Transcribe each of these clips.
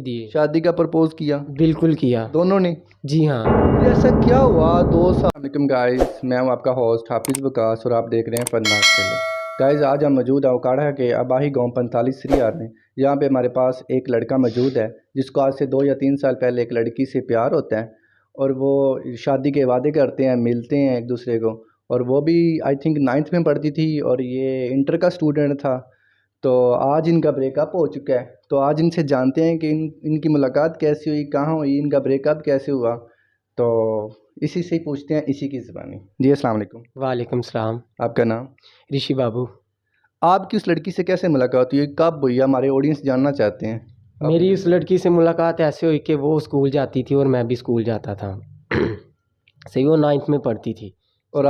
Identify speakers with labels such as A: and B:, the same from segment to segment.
A: दिए।
B: शादी का प्रपोज किया?
A: बिल्कुल किया।
B: दोनों ने?
A: जी हाँ।
B: फिर ऐसा क्या हुआ 2 साल? गाइस, मैं हूं आपका होस्ट हाफिज़ वकास और आप देख रहे हैं फन्नास टेलर। गाइस, आज हम मौजूद हैं ओकाड़ा के आबाही गांव 45 श्रीयार में। यहाँ पे हमारे पास एक लड़का मौजूद है जिसको आज से 2 या 3 साल पहले एक लड़की से प्यार होता है और वो शादी के वादे करते हैं, मिलते हैं एक दूसरे को। और वो भी आई थिंक 9th में पढ़ती थी और ये इंटर का स्टूडेंट था। तो आज इनका ब्रेकअप हो चुका है। तो आज इनसे जानते हैं कि इनकी मुलाकात कैसी हुई, कहाँ हुई, इनका ब्रेकअप कैसे हुआ। तो इसी से ही पूछते हैं, इसी की ज़बानी। जी, अस्सलाम वालेकुम।
A: वालेकुम सलाम।
B: आपका नाम?
A: ऋषि बाबू।
B: आपकी उस लड़की से कैसे मुलाकात हुई, कब हुई? हमारे ऑडियंस जानना चाहते हैं। काफ़ी
A: मेरी
B: दिन
A: उस
B: से।
A: लड़की से मुलाकात ऐसे हुई कि वो स्कूल जाती थी और मैं भी स्कूल जाता था। सही, वो 9th में पढ़ती थी।
B: और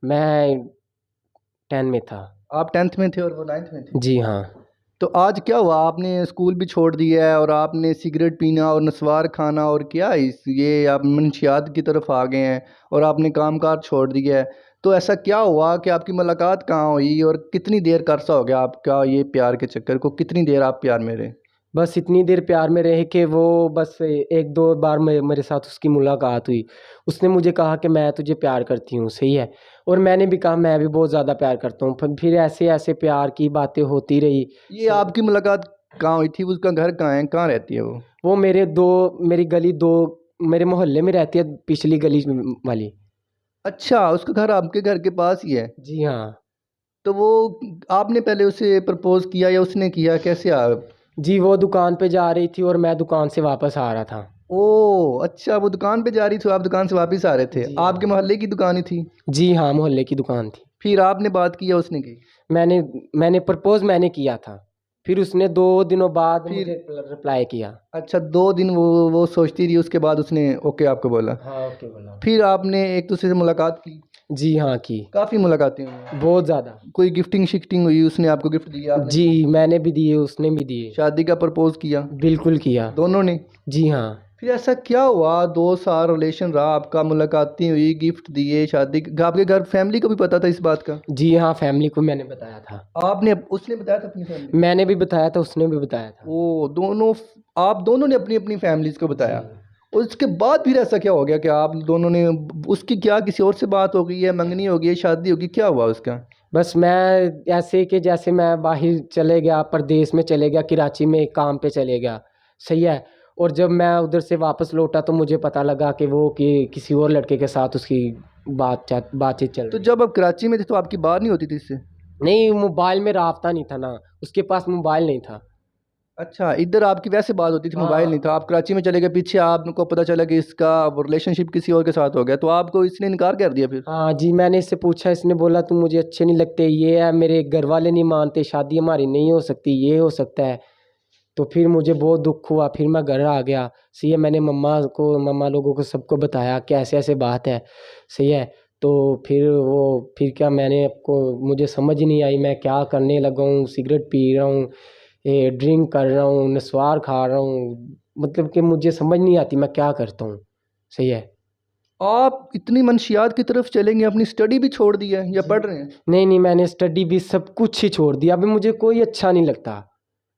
A: मैं 10 में था।
B: आप 10th में थे और वो 9th में थी?
A: जी हाँ।
B: तो आज क्या हुआ? आपने स्कूल भी छोड़ दिया है और आपने सिगरेट पीना और नस्वार खाना और क्या इस ये आप मंशियात की तरफ आ गए हैं और आपने कामकाज छोड़ दिया है। तो ऐसा क्या हुआ कि आपकी मुलाकात कहाँ हुई और कितनी देर का अरसा हो गया आपका ये प्यार के चक्कर को? कितनी देर आप प्यार में रहे?
A: बस इतनी देर प्यार में रहे कि वो बस एक दो बार मेरे साथ उसकी मुलाकात हुई। उसने मुझे कहा कि मैं तुझे प्यार करती हूँ, सही है। और मैंने भी कहा मैं भी बहुत ज़्यादा प्यार करता हूँ। फिर ऐसे ऐसे प्यार की बातें होती रही।
B: ये आपकी मुलाकात कहाँ हुई थी? उसका घर कहाँ है, कहाँ रहती है वो?
A: वो मेरी गली दो, मेरे मोहल्ले में रहती है, पिछली गली वाली।
B: अच्छा, उसका घर आपके घर के पास ही है?
A: जी हाँ।
B: तो वो आपने पहले उसे प्रपोज किया या उसने किया, कैसे आप?
A: जी, वो दुकान पे जा रही थी और मैं दुकान से वापस आ रहा था।
B: ओह अच्छा, वो दुकान पे जा रही थी, आप दुकान से वापस आ रहे थे।
A: जी हाँ।
B: आपके मोहल्ले की दुकान ही थी?
A: जी हाँ, मोहल्ले की दुकान थी।
B: फिर आपने बात की या उसने की?
A: मैंने मैंने प्रपोज मैंने किया था। फिर उसने 2 दिनों बाद
B: फिर
A: मुझे रिप्लाई किया।
B: अच्छा, 2 दिन वो सोचती रही, उसके बाद उसने ओके आपको बोला।
A: हाँ, ओके बोला।
B: फिर आपने एक दूसरे से मुलाकात की?
A: जी हाँ, की।
B: काफ़ी मुलाकातें हुई?
A: बहुत ज़्यादा।
B: कोई गिफ्टिंग शिफ्टिंग हुई? उसने आपको गिफ्ट दिया, आपने
A: जी,
B: गिफ्ट?
A: मैंने भी दिए, उसने भी दिए।
B: शादी का प्रपोज किया?
A: बिल्कुल किया।
B: दोनों ने?
A: जी हाँ।
B: फिर ऐसा क्या हुआ 2 साल रिलेशन रहा आपका, मुलाकातें हुई, गिफ्ट दिए, आपके घर फैमिली को भी पता था इस बात का?
A: जी हाँ, फैमिली को मैंने बताया था।
B: आपने उसने बताया था अपनी फैमिली?
A: मैंने भी बताया था, उसने भी बताया था।
B: ओ दोनों, आप दोनों ने अपनी अपनी फैमिलीज को
A: जी।
B: बताया। और उसके बाद फिर ऐसा क्या हो गया कि आप दोनों ने, उसकी क्या किसी और से बात हो गई है, मंगनी हो गई है, शादी होगी, क्या हुआ उसका?
A: बस मैं ऐसे कि जैसे मैं बाहर चले गया, परदेश में चले गया, कराची में काम पे चले गया, सही है। और जब मैं उधर से वापस लौटा तो मुझे पता लगा कि किसी और लड़के के साथ उसकी बातचीत चल
B: तो
A: रही।
B: जब आप कराची में थे तो आपकी बात नहीं होती थी इससे?
A: नहीं, मोबाइल में राब्ता नहीं था ना, उसके पास मोबाइल नहीं था।
B: अच्छा, इधर आपकी वैसे बात होती थी, मोबाइल नहीं
A: हाँ।
B: था। आप कराची में चले गए, पीछे आपको पता चला कि इसका रिलेशनशिप किसी और के साथ हो गया, तो आपको इसने इनकार कर दिया फिर?
A: हाँ जी, मैंने इससे पूछा, इसने बोला तुम मुझे अच्छे नहीं लगते, ये है, मेरे घर वाले नहीं मानते, शादी हमारी नहीं हो सकती, ये हो सकता है। तो फिर मुझे बहुत दुख हुआ, फिर मैं घर आ गया। सही है, मैंने मम्मा लोगों को सबको बताया कि ऐसे ऐसे बात है, सही है। तो फिर क्या, मुझे समझ ही नहीं आई मैं क्या करने लगा हूँ। सिगरेट पी रहा हूँ, ये ड्रिंक कर रहा हूँ, नस्वार खा रहा हूँ, मतलब कि मुझे समझ नहीं आती मैं क्या करता हूँ, सही है।
B: आप इतनी मंशियात की तरफ चलेंगे, अपनी स्टडी भी छोड़ दी है या
A: जी।
B: पढ़ रहे हैं?
A: नहीं नहीं, मैंने स्टडी भी सब कुछ ही छोड़ दिया। अभी मुझे कोई अच्छा नहीं लगता।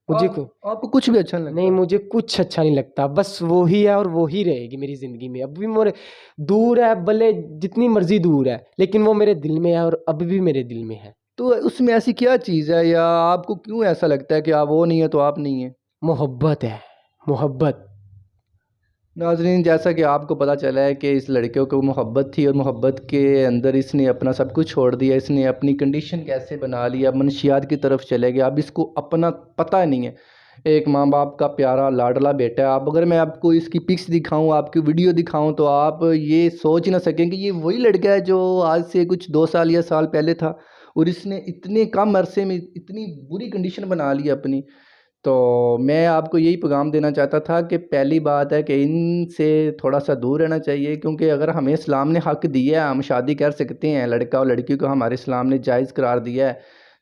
A: मुझे को
B: आपको कुछ भी अच्छा नहीं
A: नहीं,
B: लगता?
A: मुझे कुछ अच्छा नहीं लगता। बस वो ही है और वो ही रहेगी मेरी ज़िंदगी में। अभी मेरे दूर है, भले जितनी मर्ज़ी दूर है, लेकिन वो मेरे दिल में है और अभी भी मेरे दिल में है।
B: तो उसमें ऐसी क्या चीज़ है, या आपको क्यों ऐसा लगता है कि आप वो नहीं है तो आप नहीं है?
A: मोहब्बत है, मोहब्बत।
B: नाज़रीन, जैसा कि आपको पता चला है कि इस लड़के को मोहब्बत थी और मोहब्बत के अंदर इसने अपना सब कुछ छोड़ दिया। इसने अपनी कंडीशन कैसे बना ली, अब मनशियात की तरफ चले गया। अब इसको अपना पता नहीं है। एक माँ बाप का प्यारा लाडला बेटा है। आप, अगर मैं आपको इसकी पिक्स दिखाऊं, आपकी वीडियो दिखाऊं, तो आप ये सोच ना सकें कि ये वही लड़का है जो आज से कुछ 2 साल या साल पहले था। और इसने इतने कम अरसे में इतनी बुरी कंडीशन बना ली अपनी। तो मैं आपको यही पैगाम देना चाहता था कि पहली बात है कि इनसे थोड़ा सा दूर रहना चाहिए, क्योंकि अगर हमें इस्लाम ने हक़ दिया है, हम शादी कर सकते हैं, लड़का और लड़की को हमारे इस्लाम ने जायज़ करार दिया है,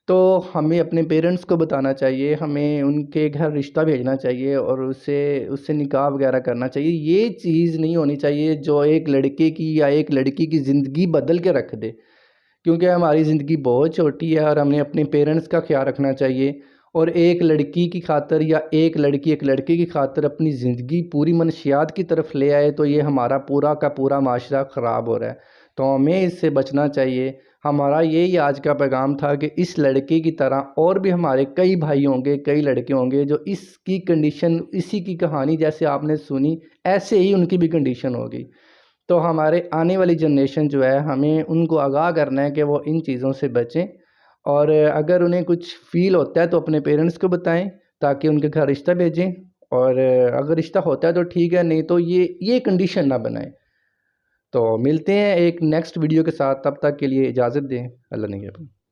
B: तो हमें अपने पेरेंट्स को बताना चाहिए, हमें उनके घर रिश्ता भेजना चाहिए और उससे उससे निकाह वगैरह करना चाहिए। ये चीज़ नहीं होनी चाहिए जो एक लड़के की या एक लड़की की ज़िंदगी बदल के रख दे, क्योंकि हमारी ज़िंदगी बहुत छोटी है और हमें अपने पेरेंट्स का ख्याल रखना चाहिए। और एक लड़की की खातर या एक लड़की एक लड़के की खातर अपनी ज़िंदगी पूरी मनशियात की तरफ ले आए तो ये हमारा पूरा का पूरा माशरा ख़राब हो रहा है। तो हमें इससे बचना चाहिए। हमारा यही आज का पैगाम था कि इस लड़के की तरह और भी हमारे कई भाई होंगे, कई लड़के होंगे जो इसकी कंडीशन, इसी की कहानी जैसे आपने सुनी ऐसे ही उनकी भी कंडीशन होगी। तो हमारे आने वाली जनरेशन जो है, हमें उनको आगाह करना है कि वो इन चीज़ों से बचें, और अगर उन्हें कुछ फ़ील होता है तो अपने पेरेंट्स को बताएं ताकि उनके घर रिश्ता भेजें, और अगर रिश्ता होता है तो ठीक है, नहीं तो ये कंडीशन ना बनाएं। तो मिलते हैं एक नेक्स्ट वीडियो के साथ, तब तक के लिए इजाज़त दें। अल्लाह ने